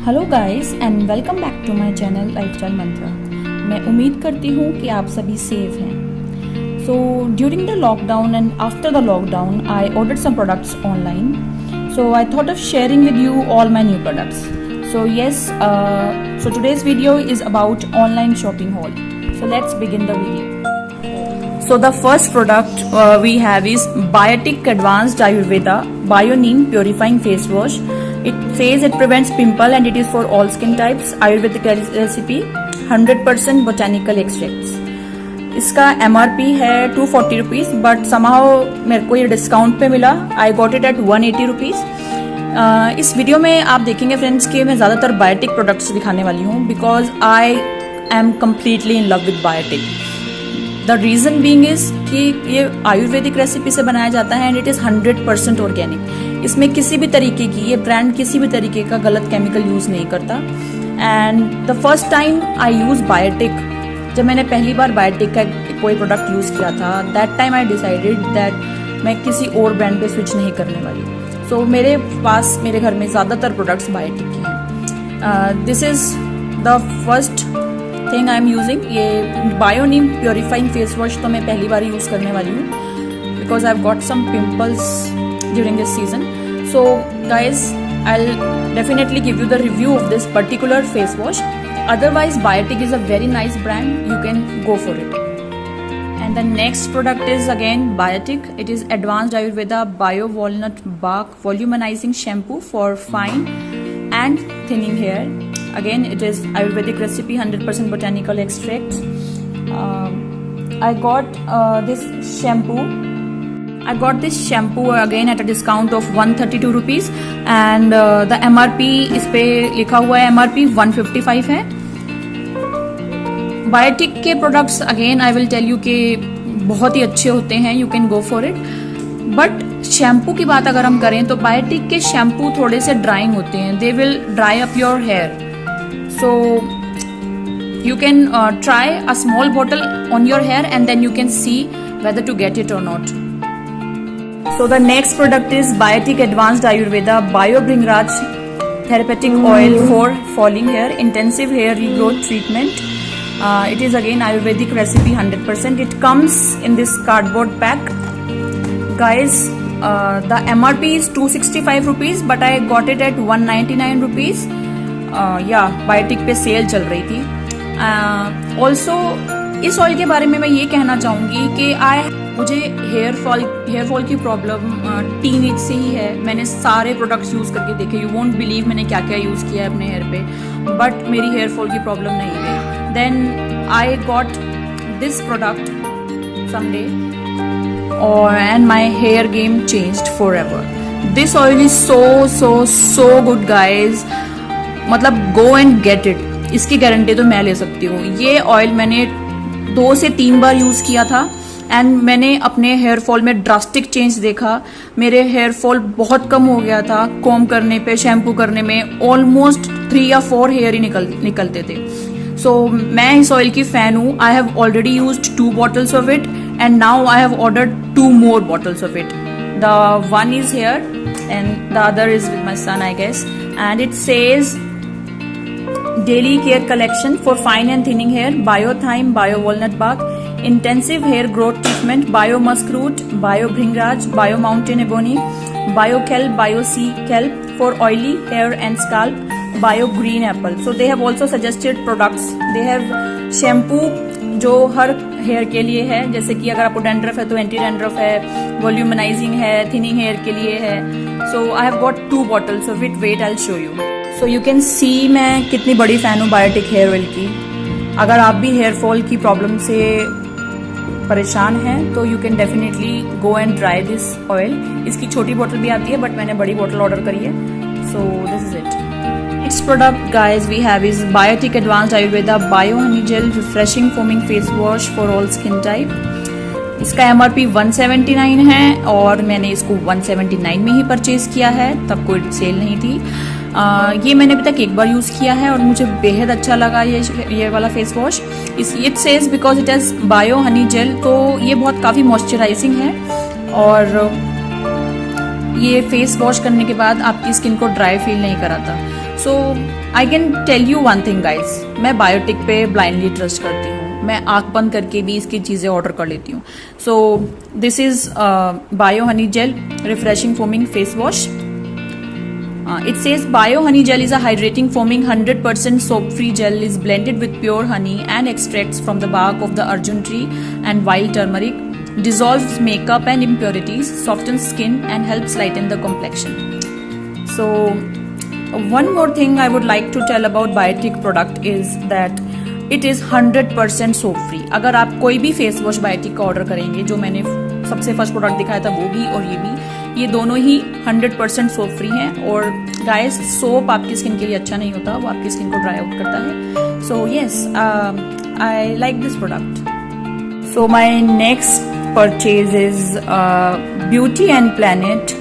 Hello guys and welcome back to my channel Lifestyle Mantra. मैं उम्मीद करती हूँ कि आप सभी सेफ हैं। So during the lockdown and after the lockdown I ordered some products online, so I thought of sharing with you all my new products. So yes, so today's video is about online shopping haul. So let's begin the video. So the first product we have is Biotic Advanced Ayurveda Bio-Neem Purifying Face Wash. It says it prevents pimple and it is for all skin types. Ayurvedic recipe, 100% botanical extracts. इसका MRP है 240 rupees, but somehow मेरे को ये discount पे मिला. I got it at 180 rupees. इस video में आप देखेंगे फ्रेंड्स कि मैं ज़्यादातर बायोटिक प्रोडक्ट्स दिखाने वाली हूँ because I am completely in love with Biotique. The reason being is कि ये आयुर्वेदिक रेसिपी से बनाया जाता है एंड इट इज़ 100% ऑर्गेनिक. इसमें किसी भी तरीके की, ये ब्रांड किसी भी तरीके का गलत केमिकल यूज़ नहीं करता. And the first time I use Biotique, जब मैंने पहली बार बायोटिक का कोई प्रोडक्ट यूज़ किया था, that time I decided that मैं किसी और ब्रांड पे स्विच नहीं करने वाली. तो मेरे पास, मेरे घर में ज़्यादातर प्रोडक्ट्स बायोटिक के हैं. This is the first thing I am using. ये बायोनीम प्योरीफाइंग फेस वॉश तो मैं पहली बार यूज़ करने वाली हूँ because I have got some pimples during this season. So guys I will definitely give you the review of this particular face wash. Otherwise, Biotic is a very nice brand. You can go for it. And the next product is again Biotic. It is Advanced Ayurveda Bio Walnut Bark Voluminizing Shampoo for fine and thinning hair. Again, it is Ayurvedic recipe, 100% botanical extracts. I got this shampoo. I got this shampoo again at a discount of 132 rupees and the MRP इस पे लिखा हुआ है MRP 155 है. बायोटिक के products again I will tell you कि बहुत ही अच्छे होते हैं, you can go for it. But shampoo की बात अगर हम करें तो बायोटिक के शैम्पू थोड़े से ड्राइंग होते हैं. They will dry up your hair. So you can try a small bottle on your hair and then you can see whether to get it or not. So the next product is Biotic Advanced Ayurveda Bio Bhringraj Therapeutic Oil for Falling Hair Intensive Hair Regrowth Treatment. It is again Ayurvedic recipe, 100%. It comes in this cardboard pack. Guys, the MRP is 265 rupees but I got it at 199 rupees. Yeah, Biotic पे cell चल रही थी. Also इस oil के बारे में मैं ये कहना चाहूँगी कि मुझे हेयर फॉल की प्रॉब्लम टीनेज से ही है. मैंने सारे प्रोडक्ट्स यूज़ करके देखे, यू वोंट बिलीव मैंने क्या क्या यूज़ किया है अपने हेयर पे, बट मेरी हेयर फॉल की प्रॉब्लम नहीं गई. Then I got this product someday और and my hair game changed for ever. This oil is so good guys. मतलब गो एंड गेट इट. इसकी गारंटी तो मैं ले सकती हूँ. ये ऑयल मैंने 2 से 3 बार यूज़ किया था एंड मैंने अपने हेयर फॉल में ड्रास्टिक चेंज देखा. मेरे हेयर फॉल बहुत कम हो गया था. कॉम्ब करने पे, शैम्पू करने में ऑलमोस्ट 3 या 4 हेयर ही निकलते थे. सो मैं इस ऑयल की फ़ैन हूँ. I have already used 2 bottles of it and now I have ordered 2 more bottles of it. The one is here and the other is with my son, I guess. And it says Daily Care Collection for Fine and Thinning Hair, Bio Thyme, Bio Walnut Bark, Intensive Hair Growth Treatment, Bio Musk Root, Bio Bhringraj, Bio Mountain Ebony, Bio Kelp, Bio Sea Kelp for oily hair and scalp, Bio Green Apple. So they have also suggested products. They have shampoo जो her hair के लिए है, जैसे कि अगर आपको dandruff है तो एंटी डैंड्रफ है, वॉल्यूमनाइजिंग है, थिनिंग हेयर के लिए है. So I have got 2 bottles of it. Wait I will show you. So you can see मैं कितनी बड़ी फ़ैन हूँ बायोटिक हेयर ऑयल की. अगर आप भी हेयर फॉल की प्रॉब्लम से परेशान हैं तो you can definitely go and try this oil. इसकी छोटी बॉटल भी आती है बट मैंने बड़ी बॉटल ऑर्डर करी है. So this is it. Next product guys we have is Biotique advanced Ayurveda bio honey gel refreshing foaming face wash for all skin type. इसका MRP 179 है और मैंने इसको 179 में ही परचेज किया है, तब कोई सेल नहीं थी. ये मैंने अभी तक एक बार यूज़ किया है और मुझे बेहद अच्छा लगा ये वाला face wash. It says because it has bio honey gel, तो ये बहुत काफ़ी मॉइस्चराइजिंग है और ये फेस वॉश करने के बाद आपकी स्किन को ड्राई फील नहीं कराता. So I can tell you one thing guys, मैं बायोटिक पे ब्लाइंडली ट्रस्ट करती हूँ, मैं आंख बंद करके भी इसकी चीज़ें ऑर्डर कर लेती हूँ. So this is bio honey gel refreshing foaming face wash. It says Bio Honey Gel is a hydrating foaming 100% soap-free gel is blended with pure honey and extracts from the bark of the arjun tree and wild turmeric, dissolves makeup and impurities, softens skin and helps lighten the complexion. So one more thing I would like to tell about Biotic product is that it is 100% soap free. अगर आप कोई भी face wash Biotic का order करेंगे, जो मैंने सबसे first product दिखाया था वो भी और ये भी, ये दोनों ही 100% सोप फ्री हैं. और गाइस, सोप आपकी स्किन के लिए अच्छा नहीं होता, वो आपकी स्किन को ड्राई आउट करता है. So yes, I like this product. So my next purchase is beauty and planet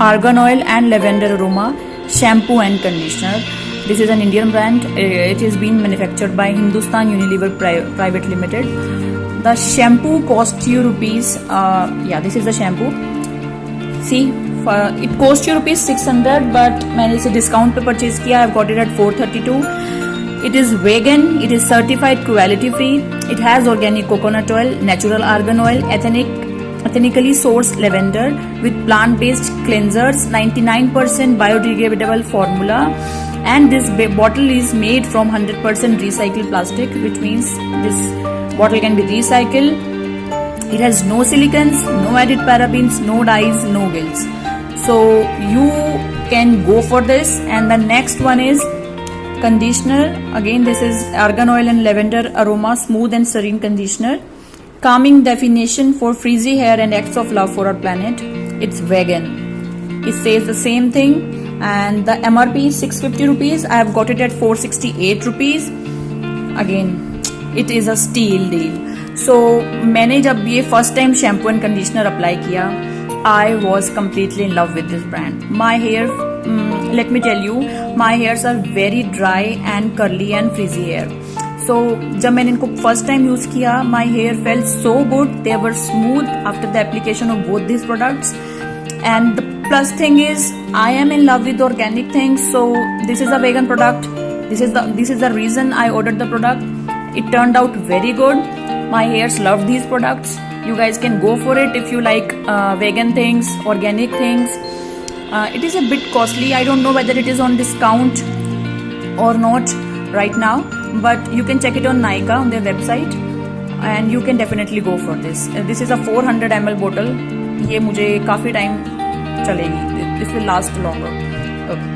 argan oil and lavender aroma shampoo and conditioner. This is an Indian brand. It is being manufactured by Hindustan Unilever Private Limited. The shampoo cost you rupees. This is the shampoo. See, it cost you rupees 600, but मैंने इसे discount पे purchase किया. I've got it at 432. It is vegan. It is certified cruelty free. It has organic coconut oil, natural argan oil, ethnically sourced lavender with plant-based cleansers, 99% biodegradable formula. And this bottle is made from 100% recycled plastic, which means this bottle can be recycled. It has no silicons, no added parabens, no dyes, no gills. So you can go for this. And the next one is conditioner. Again, this is argan oil and lavender aroma smooth and serene conditioner. Calming definition for frizzy hair and acts of love for our planet. It's vegan. It says the same thing. And the MRP is 650 rupees. I have got it at 468 rupees. Again, it is a steal deal. So मैंने जब ये first time shampoo and conditioner apply किया, I was completely in love with this brand. My hair, let me tell you, my hairs are very dry and curly and frizzy hair. So जब मैंने इनको first time use किया, my hair felt so good. They were smooth after the application of both these products. And the plus thing is, I am in love with organic things. So this is a vegan product. This is the reason I ordered the product. It turned out very good. My hairs love these products. You guys can go for it if you like vegan things, organic things. It is a bit costly. I don't know whether it is on discount or not right now, but you can check it on Nykaa on their website, and you can definitely go for this. This is a 400 ml bottle. ये मुझे काफी time चलेगी. This will last longer. Okay.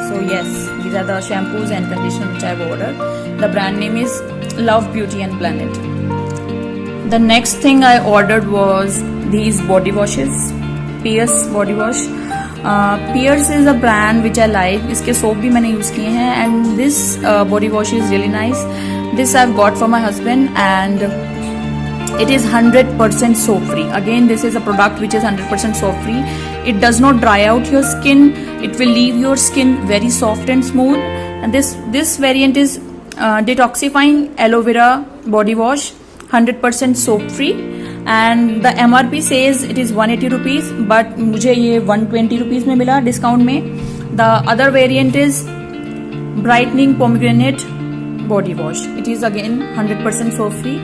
So yes, these are the shampoos and conditioner which I have ordered. The brand name is Love Beauty and Planet. The next thing I ordered was these body washes. Pierce body wash. Pierce is a brand which I like. इसके soap भी मैंने use किए हैं, and this body wash is really nice. This I've got for my husband, and it is 100% soap free. Again, this is a product which is 100% soap free. It does not dry out your skin. It will leave your skin very soft and smooth. And this variant is detoxifying aloe vera body wash, 100% soap free. And the MRP says it is 180 rupees, but मुझे ये 120 rupees में मिला discount में. The other variant is brightening pomegranate body wash. It is again 100% soap free.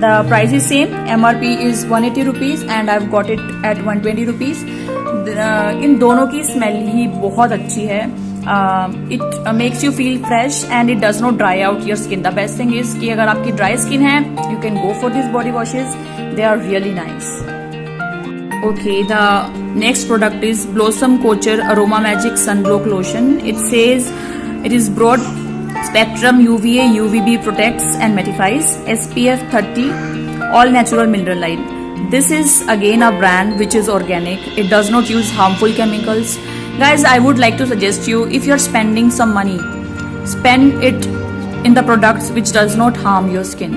The price is same. MRP is 180 rupees and I've got it at 120 rupees. इन दोनों की smell ही बहुत अच्छी है. It makes you feel fresh and it does not dry out your skin. The best thing is कि अगर आपकी dry skin है, you can go for these body washes. They are really nice. Okay, the next product is Blossom Culture Aroma Magic Sunblock Lotion. It says it is broad spectrum UVA UVB protects and mattifies, SPF 30, all natural mineral light. This is again a brand which is organic. It does not use harmful chemicals. Guys, I would like to suggest you, if you're spending some money, spend it in the products which does not harm your skin.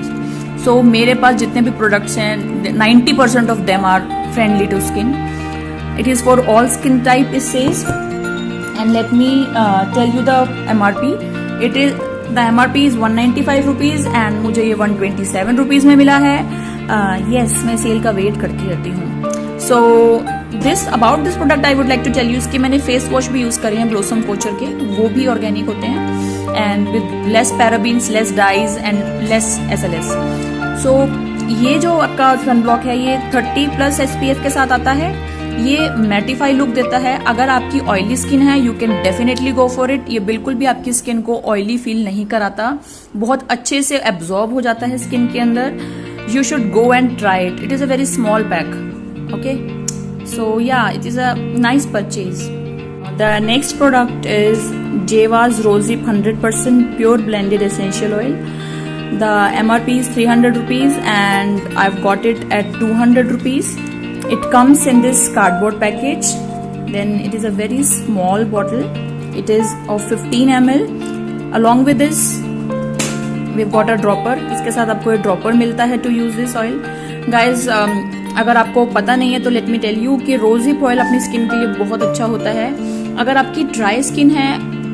So मेरे पास जितने भी products हैं, 90% of them are friendly to skin. It is for all skin type, it says. And let me tell you the MRP. The MRP is 195 rupees and मुझे ये 127 rupees में मिला है. Yes, मैं सेल का वेट करती रहती हूँ. So this about this product I would like to tell you, इसके मैंने फेस वॉश भी यूज करे हैं ब्लॉसम कोचर के, वो भी ऑर्गेनिक होते हैं and with less parabens, less dyes and less SLS। So ये जो आपका सनब्लॉक है ये 30+ SPF के साथ आता है। ये मैटिफाई लुक देता है। अगर आपकी ऑयली स्किन है you can definitely go for it. ये बिल्कुल भी आपकी स्किन को ऑयली फील नहीं कराता, बहुत अच्छे से एब्जॉर्ब हो जाता है स्किन के अंदर। You should go and try it, it is a very small pack, okay. So yeah it is a nice purchase. The next product is Jovees rosehip 100% pure blended essential oil. The MRP is 300 rupees and I've got it at 200 rupees. It comes in this cardboard package. Then it is a very small bottle. It is of 15 ml. Along with this, we've got a dropper. इसके साथ आपको एक dropper मिलता है to use this oil. Guys, अगर आपको पता नहीं है तो let me tell you कि रोजिप ऑयल अपनी स्किन के लिए बहुत अच्छा होता है। अगर आपकी ड्राई स्किन है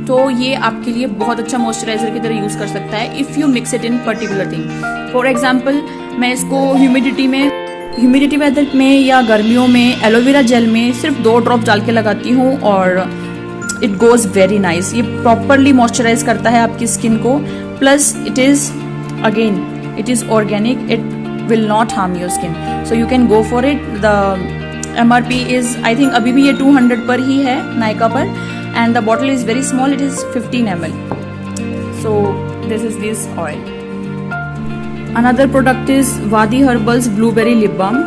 तो ये आपके लिए बहुत अच्छा मॉइस्चराइजर की तरह यूज कर सकता है if you mix it in particular thing. For example मैं इसको ह्यूमिडिटी वेदर में या गर्मियों में एलोवेरा जेल में सिर्फ 2 ड्रॉप डाल के लगाती हूँ और इट गोज वेरी नाइस। ये प्रॉपरली मॉइस्चराइज करता है आपकी स्किन को, plus it is organic, it will not harm your skin, so you can go for it. The MRP is I think अभी भी ये 200 पर ही है नायका पर, and the bottle is very small, it is 15 ml. So this is this oil. Another product is Wadi Herbals Blueberry Lip Balm.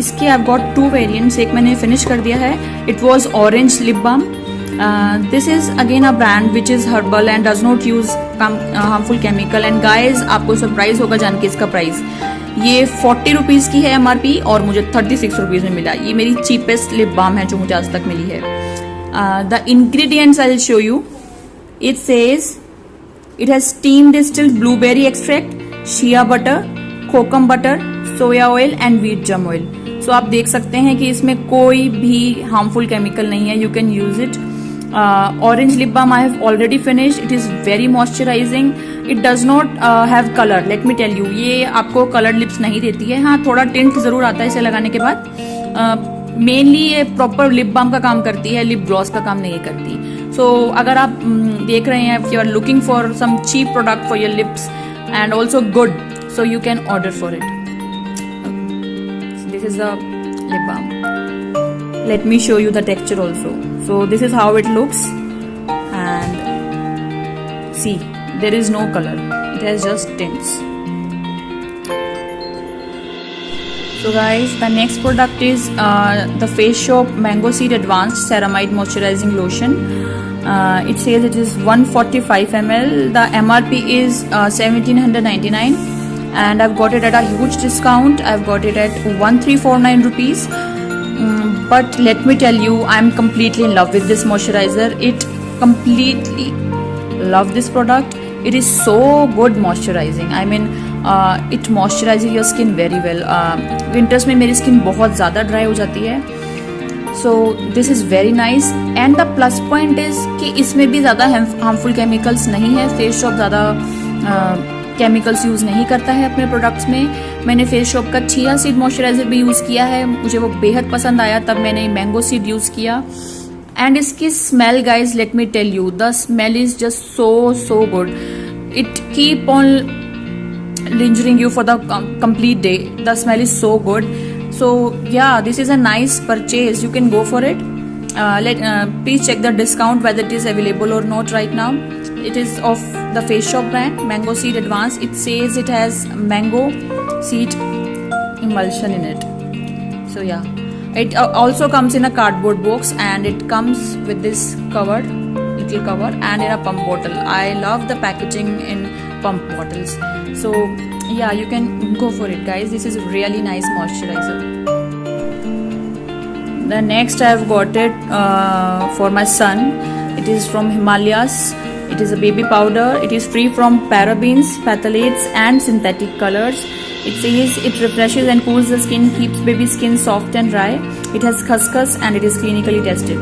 इसके I've got 2 variants, एक मैंने finish कर दिया है, it was orange lip balm. This is again a brand which is herbal and does not use harmful chemical. And guys, आपको surprise होगा जान के इसका प्राइस, ये 40 रुपीज़ की है MRP और मुझे 36 रुपीज़ में मिला। ये मेरी चीपेस्ट लिप बाम है जो मुझे आज तक मिली है। The ingredients I'll show you. It says it has steam distilled blueberry extract, shea butter, kokum butter, soya oil and wheat germ oil. So आप देख सकते हैं कि इसमें कोई भी harmful chemical नहीं है. You can use it. Orange lip balm I have already finished. It is very moisturizing. It does not have color. Let me tell you, ये आपको colored lips नहीं देती है. हाँ, थोड़ा tint जरूर आता है इसे लगाने के बाद. मेनली ये प्रॉपर लिप बाम का काम करती है, लिप ग्लॉस का काम नहीं करती। सो अगर आप देख रहे हैं, if you are looking for some cheap product for your lips and also good, so you can order for it. This is the lip balm. Let me show you the texture also. So this is how it looks and see, there is no color, it has just tints. So guys, the next product is the Face Shop Mango Seed Advanced Ceramide Moisturizing Lotion. It says it is 145 ml. The MRP is 1799 and I've got it at a huge discount. I've got it at 1349 rupees. But let me tell you, I'm completely in love with this moisturizer. It completely love this product. It is so good moisturizing. I mean, it moisturizes your skin very well. Winters में मेरी skin बहुत ज़्यादा dry हो जाती है. So this is very nice. And the plus point is कि इसमें भी ज़्यादा harmful chemicals नहीं है. Face Shop ज़्यादा chemicals यूज़ नहीं करता है अपने products में. मैंने Face Shop का chia seed moisturizer भी यूज़ किया है, मुझे वो बेहद पसंद आया, तब मैंने mango seed यूज़ किया. And इसकी smell, guys, let me tell you, the smell is just so good. It keep on lingering you for the complete day. The smell is so good. So yeah, this is a nice purchase. You can go for it. Please check the discount whether it is available or not right now. It is of the Face Shop brand, Mango Seed Advanced. It says it has mango seed emulsion in it. So yeah. It also comes in a cardboard box and it comes with this little cover and in a pump bottle. I love the packaging in pump bottles. So yeah, you can go for it, guys. This is a really nice moisturizer. The next I've got it for my son. It is from Himalayas. It is a baby powder. It is free from parabens, phthalates and synthetic colors. It says it refreshes and cools the skin, keeps baby skin soft and dry. It has khaskhas and it is clinically tested.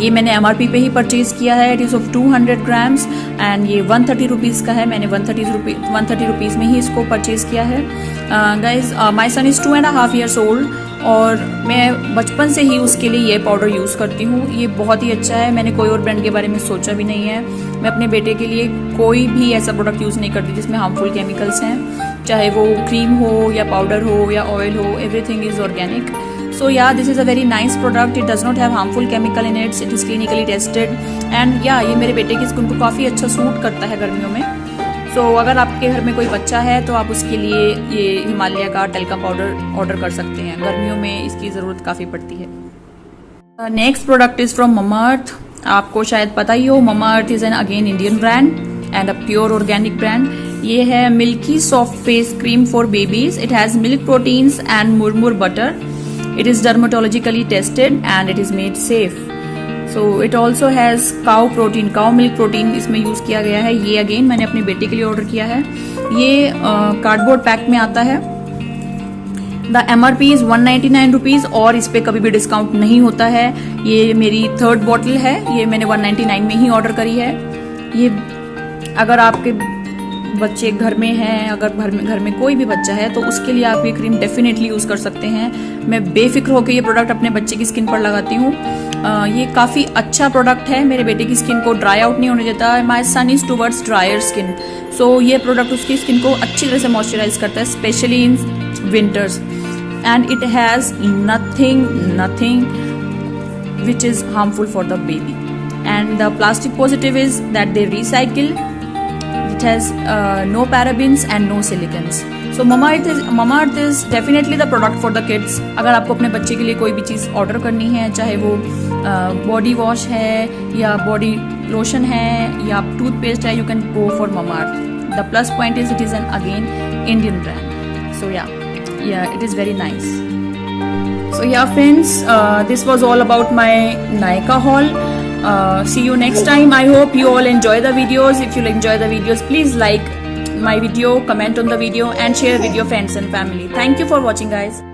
ये मैंने MRP पे ही purchase किया है. It is of 200 grams and ये 130 rupees का है. मैंने 130 rupees में ही इसको परचेज किया है. Guys, my son is 2.5 years old और मैं बचपन से ही उसके लिए ये पाउडर यूज़ करती हूँ। ये बहुत ही अच्छा है, मैंने कोई और ब्रांड के बारे में सोचा भी नहीं है। मैं अपने बेटे के लिए कोई भी ऐसा प्रोडक्ट यूज़ नहीं करती जिसमें हार्मफुल केमिकल्स हैं, चाहे वो क्रीम हो या पाउडर हो या ऑयल हो, everything is organic. So yeah, this is a very nice product. It does not have harmful chemical in it. It is clinically tested. And yeah, ये मेरे बेटे की स्किन को काफ़ी अच्छा सूट करता है गर्मियों में। So अगर आपके घर में कोई बच्चा है तो आप उसके लिए ये हिमालय का टेल्का पाउडर ऑर्डर कर सकते हैं। गर्मियों में इसकी ज़रूरत काफ़ी पड़ती है। Next product is from Mamaearth. आपको शायद पता ही हो, Mamaearth is an again Indian brand and a pure organic brand. ये है milky soft face cream for babies. It has milk proteins and murumuru butter. It is dermatologically tested and it is made safe. So it also has cow protein, cow milk protein इसमें use किया गया है। ये again मैंने अपने बेटे के लिए ऑर्डर किया है। ये कार्डबोर्ड पैक में आता है। द MRP इज 199 रुपीज़ और इस पर कभी भी डिस्काउंट नहीं होता है। ये मेरी 3rd बॉटल है, ये मैंने 199 में ही ऑर्डर करी है। ये अगर आपके बच्चे घर में हैं, अगर घर में कोई भी बच्चा है तो उसके लिए आप ये क्रीम डेफिनेटली यूज़ कर सकते हैं। मैं बेफिक्र होकर ये प्रोडक्ट अपने बच्चे की स्किन पर लगाती हूँ। ये काफ़ी अच्छा प्रोडक्ट है, मेरे बेटे की स्किन को ड्राई आउट नहीं होने देता। माई सन इज़ टूवर्ड्स ड्रायर स्किन, सो ये प्रोडक्ट उसकी स्किन को अच्छी तरह से मॉइस्चराइज करता है, specially in winters. And it has nothing which is harmful for the baby. And the plastic positive is that they recycle. It has no parabens and no silicons. So Mamaearth is definitely the product for the kids. अगर आपको अपने बच्चे के लिए कोई भी चीज़ order करनी है, चाहे वो बॉडी वॉश है या बॉडी लोशन है या टूथपेस्ट है, you can go for Mamaearth. The plus point is it is an again Indian brand. So yeah, it is very nice. So yeah friends, this was all about my Nykaa haul. See you next time. I hope you all enjoy the videos. If you enjoy the videos, please like my video, comment on the video and share with your friends and family. Thank you for watching guys.